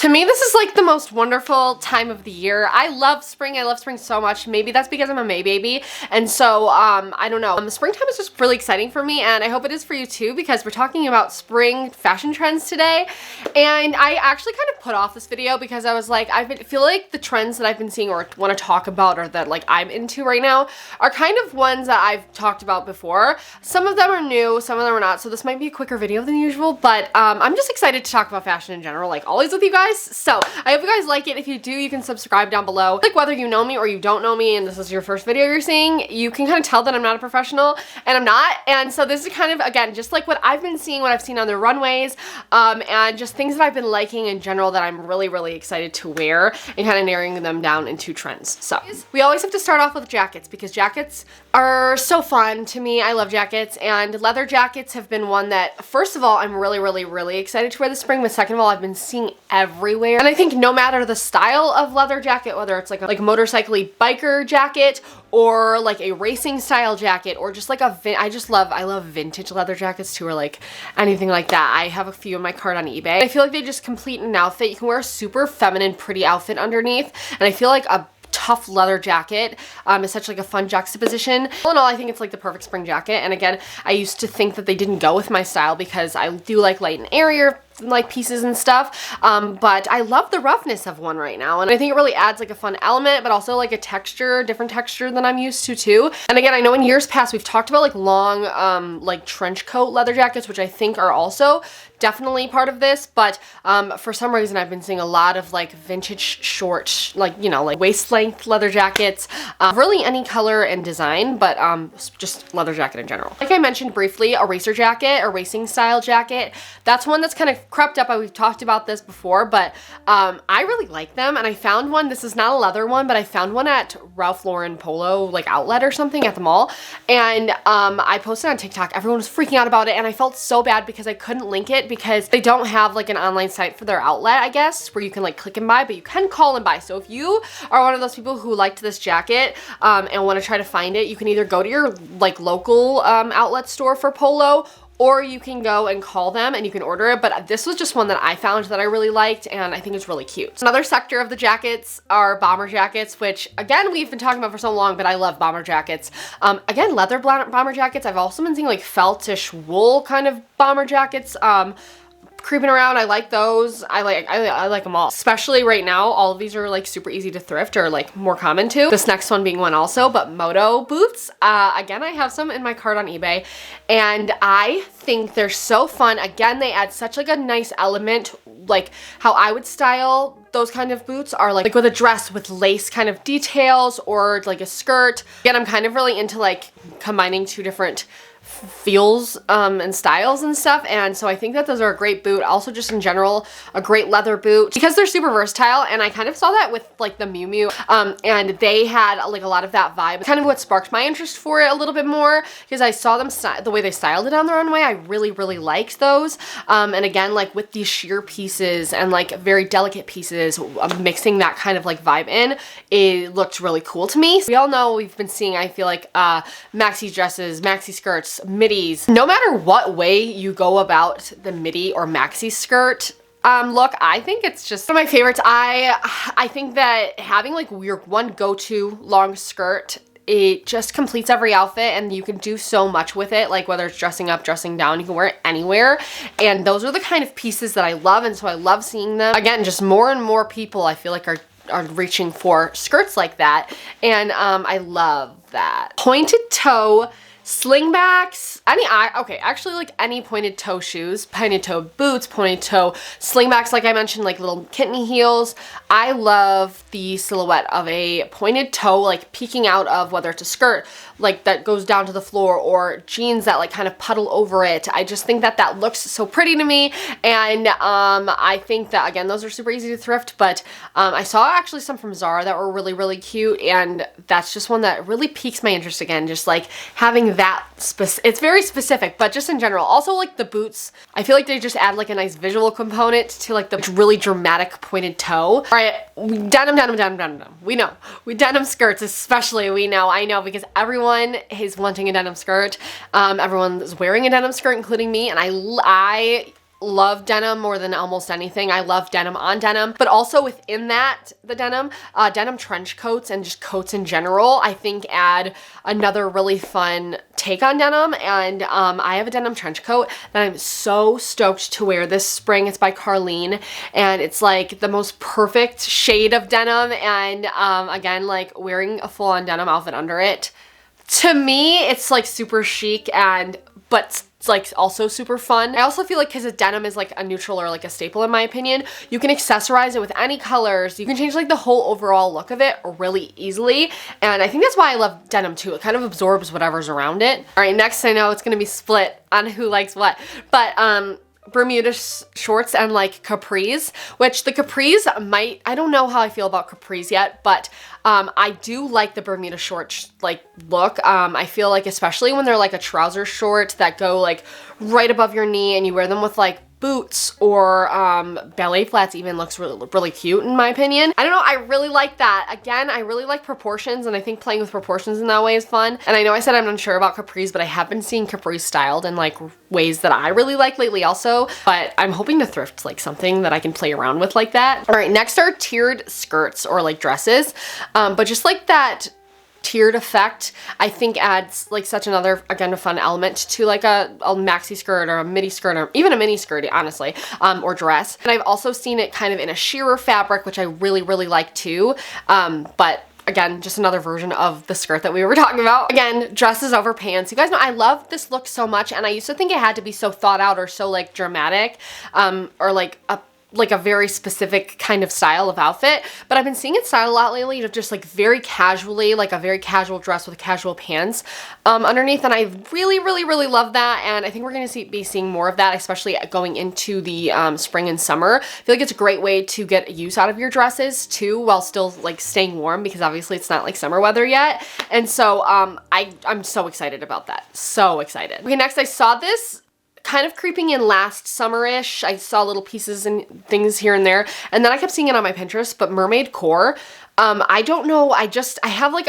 To me, this is like the most wonderful time of the year. I love spring so much. Maybe that's because I'm a May baby, and so I don't know. Springtime is just really exciting for me, and I hope it is for you too, because we're talking about spring fashion trends today. And I actually kind of put off this video because I was like, feel like the trends that I've been seeing or want to talk about, or that like I'm into right now, are kind of ones that I've talked about before. Some of them are new, some of them are not, so this might be a quicker video than usual, but I'm just excited to talk about fashion in general, like always with you guys. So I hope you guys like it. If you do, you can subscribe down below. Like, whether you know me or you don't know me and this is your first video you're seeing, you can kind of tell that I'm not a professional, and I'm not. And so this is kind of, again, just like what I've been seeing, what I've seen on the runways, and just things that I've been liking in general that I'm really excited to wear, and kind of narrowing them down into trends. So we always have to start off with jackets, because jackets are so fun to me. I love jackets, and leather jackets have been one that, first of all, I'm really excited to wear this spring, but second of all, I've been seeing everywhere. And I think no matter the style of leather jacket, whether it's like a motorcycle-y biker jacket, or like a racing style jacket, or just like I love vintage leather jackets too, or like anything like that. I have a few in my cart on eBay. I feel like they just complete an outfit. You can wear a super feminine, pretty outfit underneath, and I feel like a tough leather jacket is such like a fun juxtaposition. All in all, I think it's like the perfect spring jacket. And again, I used to think that they didn't go with my style because I do like light and airier like pieces and stuff, but I love the roughness of one right now, and I think it really adds like a fun element, but also like a texture, different texture than I'm used to too. And again, I know in years past we've talked about like long like trench coat leather jackets, which I think are also definitely part of this, but for some reason I've been seeing a lot of like vintage short, like, you know, like waist length leather jackets, really any color and design, but just leather jacket in general. Like I mentioned briefly, a racer jacket, a racing style jacket, that's one that's kind of crept up. We've talked about this before, but I really like them, and I found one. This is not a leather one, but I found one at Ralph Lauren Polo like outlet or something at the mall, and I posted on TikTok. Everyone was freaking out about it, and I felt so bad because I couldn't link it because they don't have like an online site for their outlet, I guess, where you can like click and buy, but you can call and buy. So if you are one of those people who liked this jacket and want to try to find it, you can either go to your like local outlet store for Polo, or you can go and call them and you can order it. But this was just one that I found that I really liked, and I think it's really cute. Another sector of the jackets are bomber jackets, which again, we've been talking about for so long, but I love bomber jackets. Again, leather bomber jackets. I've also been seeing like feltish wool kind of bomber jackets creeping around. I like those. I like them all. Especially right now, all of these are like super easy to thrift, or like more common too. This next one being one also, but moto boots. Again, I have some in my cart on eBay, and I think they're so fun. Again, they add such like a nice element, like how I would style those kind of boots are like with a dress with lace kind of details, or like a skirt. Again, I'm kind of really into like combining two different feels and styles and stuff, and so I think that those are a great boot. Also, just in general, a great leather boot because they're super versatile, and I kind of saw that with like the Miu Miu, and they had like a lot of that vibe. Kind of what sparked my interest for it a little bit more, because I saw them the way they styled it on the runway. I really liked those, and again, like with these sheer pieces and like very delicate pieces, mixing that kind of like vibe in, it looked really cool to me. We all know we've been seeing, I feel like, maxi dresses, maxi skirts, middies. No matter what way you go about the midi or maxi skirt look, I think it's just one of my favorites. I think that having like your one go-to long skirt, it just completes every outfit, and you can do so much with it, like whether it's dressing up, dressing down, you can wear it anywhere, and those are the kind of pieces that I love, and so I love seeing them. Again, just more and more people I feel like are reaching for skirts like that, and I love that. Pointed toe slingbacks, actually like any pointed toe shoes, pointed toe boots, pointed toe slingbacks, like I mentioned, like little kitten heels. I love the silhouette of a pointed toe like peeking out of, whether it's a skirt like that goes down to the floor, or jeans that like kind of puddle over it. I just think that that looks so pretty to me, and I think that again, those are super easy to thrift, but I saw actually some from Zara that were really cute, and that's just one that really piques my interest again, just like having that it's very specific, but just in general. Also, like the boots, I feel like they just add like a nice visual component to like the really dramatic pointed toe. All right, denim. We know. We denim skirts especially, I know because everyone is wanting a denim skirt. Everyone's wearing a denim skirt, including me, and I love denim more than almost anything. I love denim on denim, but also within that, the denim trench coats and just coats in general, I think add another really fun take on denim. And I have a denim trench coat that I'm so stoked to wear this spring. It's by Carlene, and it's like the most perfect shade of denim. And again, like wearing a full-on denim outfit under it, to me, it's like super chic but it's like also super fun. I also feel like because denim is like a neutral or like a staple in my opinion, you can accessorize it with any colors. You can change like the whole overall look of it really easily. And I think that's why I love denim too. It kind of absorbs whatever's around it. All right, next I know it's gonna be split on who likes what, but Bermuda shorts and like capris, which the capris I don't know how I feel about capris yet, but I do like the Bermuda short like look. I feel like especially when they're like a trouser short that go like right above your knee and you wear them with like boots or ballet flats even looks really cute in my opinion. I don't know, I really like that. Again, I really like proportions, and I think playing with proportions in that way is fun. And I know I said I'm unsure about capris, but I have been seeing capris styled in like ways that I really like lately also, but I'm hoping to thrift like something that I can play around with like that. All right, next are tiered skirts or like dresses, but just like that tiered effect I think adds like such another, again, a fun element to like a maxi skirt or a midi skirt or even a mini skirt honestly, or dress. And I've also seen it kind of in a shearer fabric, which I really like too, but again, just another version of the skirt that we were talking about. Again, dresses over pants. You guys know I love this look so much, and I used to think it had to be so thought out or so like dramatic, or like a very specific kind of style of outfit, but I've been seeing it styled a lot lately to just like very casually, like a very casual dress with casual pants underneath, and I really love that, and I think we're going to be seeing more of that, especially going into the spring and summer. I feel like it's a great way to get use out of your dresses too, while still like staying warm, because obviously it's not like summer weather yet, and so I'm so excited about that. So excited. Okay, next I saw this kind of creeping in last summer-ish. I saw little pieces and things here and there, and then I kept seeing it on my Pinterest, but mermaid core. I don't know, I have like,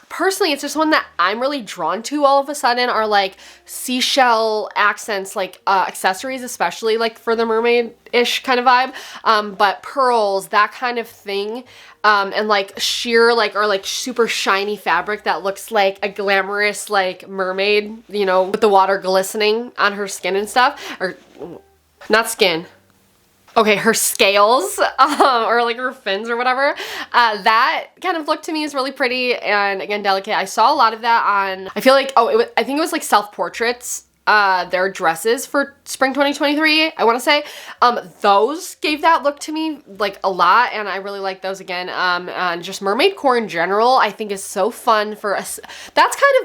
personally, it's just one that I'm really drawn to all of a sudden, are like seashell accents, like accessories, especially like for the mermaid-ish kind of vibe, but pearls, that kind of thing, and like sheer, like, or like super shiny fabric that looks like a glamorous like mermaid, you know, with the water glistening on her skin and stuff, or not skin. Okay, her scales, or like her fins or whatever. That kind of look to me is really pretty, and again, delicate. I saw a lot of that on, I feel like, I think it was like self-portraits, their dresses for spring 2023, I want to say. Those gave that look to me like a lot, and I really like those again. And just mermaid core in general, I think is so fun for us. That's kind of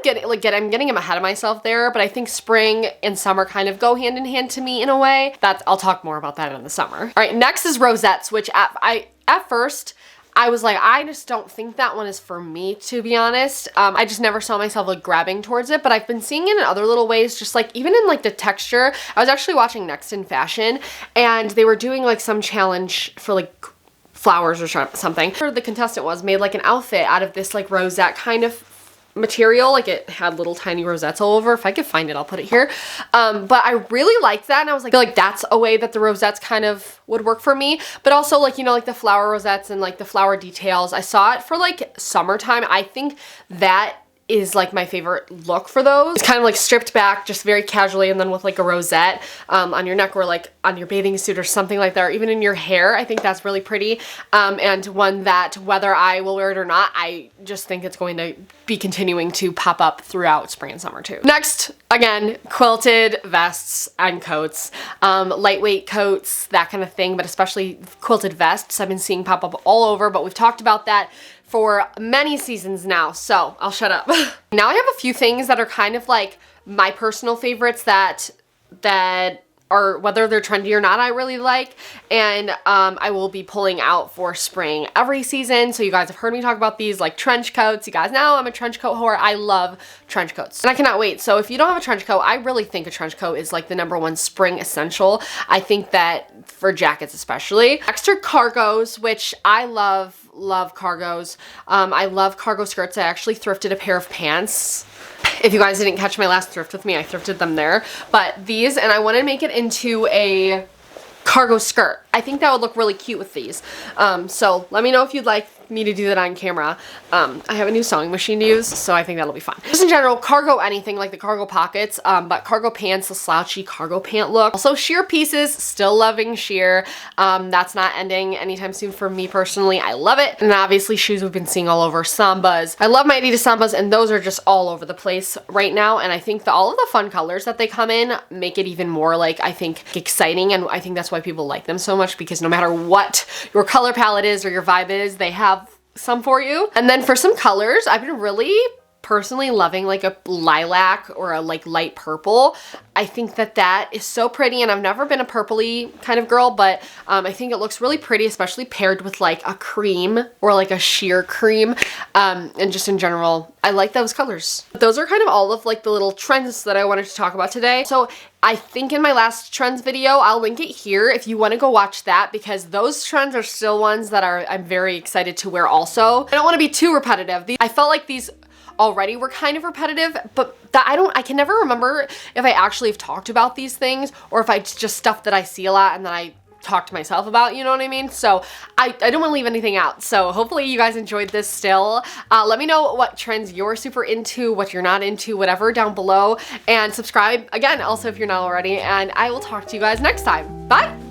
I'm getting ahead of myself there, but I think spring and summer kind of go hand in hand to me in a way. I'll talk more about that in the summer. All right, next is rosettes, which at first I was like, I just don't think that one is for me, to be honest. I just never saw myself like grabbing towards it, but I've been seeing it in other little ways, just like even in like the texture. I was actually watching Next in Fashion, and they were doing like some challenge for like flowers or something. The contestant made like an outfit out of this like rosette kind of material, like it had little tiny rosettes all over. If I could find it, I'll put it here. But I really liked that, and I was like, I feel like that's a way that the rosettes kind of would work for me. But also like, you know, like the flower rosettes and like the flower details. I saw it for like summertime. I think that is like my favorite look for those. It's kind of like stripped back just very casually, and then with like a rosette on your neck or like on your bathing suit or something like that, or even in your hair. I think that's really pretty, and one that whether I will wear it or not, I just think it's going to be continuing to pop up throughout spring and summer too. Next, again, quilted vests and coats, lightweight coats, that kind of thing, but especially quilted vests I've been seeing pop up all over, but we've talked about that for many seasons now, so I'll shut up. Now I have a few things that are kind of like my personal favorites that are, whether they're trendy or not, I really like, and I will be pulling out for spring every season. So you guys have heard me talk about these, like trench coats. You guys know I'm a trench coat whore. I love trench coats, and I cannot wait. So if you don't have a trench coat, I really think a trench coat is like the #1 spring essential. I think that for jackets especially. Next are cargos, which I love love cargos. I love cargo skirts. I actually thrifted a pair of pants. If you guys didn't catch my last thrift with me, I thrifted them there. But these, and I want to make it into a cargo skirt. I think that would look really cute with these. So let me know if you'd like me to do that on camera. I have a new sewing machine to use, so I think that'll be fun. Just in general, cargo anything, like the cargo pockets, but cargo pants, the slouchy cargo pant look. Also sheer pieces, still loving sheer. That's not ending anytime soon for me personally. I love it. And obviously shoes we've been seeing all over, Sambas. I love my Adidas Sambas, and those are just all over the place right now. And I think all of the fun colors that they come in make it even more, like, I think exciting. And I think that's why people like them so much, because no matter what your color palette is or your vibe is, they have some for you. And then for some colors, I've been really personally loving like a lilac or a like light purple. I think that that is so pretty, and I've never been a purpley kind of girl, but I think it looks really pretty, especially paired with like a cream or like a sheer cream. And just in general, I like those colors. Those are kind of all of like the little trends that I wanted to talk about today. So I think in my last trends video, I'll link it here if you want to go watch that, because those trends are still ones that I'm very excited to wear also. I don't want to be too repetitive. I felt like these already were kind of repetitive, but I can never remember if I actually have talked about these things or if it's just stuff that I see a lot and then I talk to myself about, you know what I mean? So I don't want to leave anything out. So hopefully you guys enjoyed this still. Let me know what trends you're super into, what you're not into, whatever down below, and subscribe again also if you're not already, and I will talk to you guys next time. Bye!